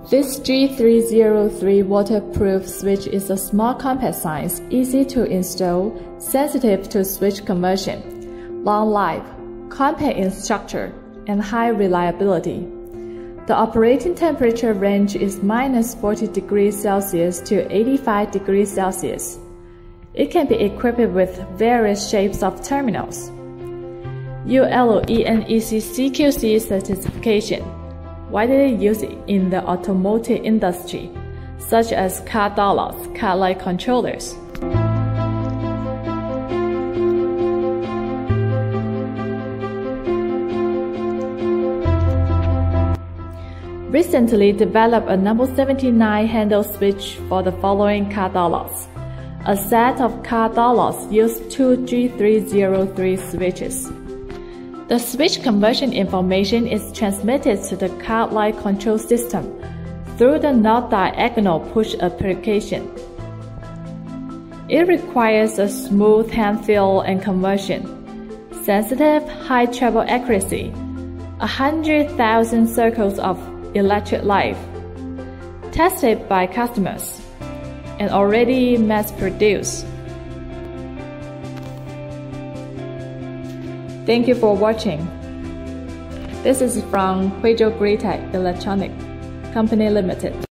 This G303 waterproof switch is a small compact size, easy to install, sensitive to switch conversion, long life, compact in structure, and high reliability. The operating temperature range is -40 degrees Celsius to 85 degrees Celsius. It can be equipped with various shapes of terminals. ULENEC CQC certification, widely used in the automotive industry, such as car door locks, car light controllers. Recently developed a number 79 handle switch for the following car door locks. A set of car door locks used two G303 switches. The switch conversion information is transmitted to the car light control system through the not diagonal push application. It requires a smooth hand feel and conversion, sensitive high treble accuracy, 100,000 circles of electric life, tested by customers, and already mass-produced. Thank you for watching. This is from Huizhou Greetech Electronics Company Limited.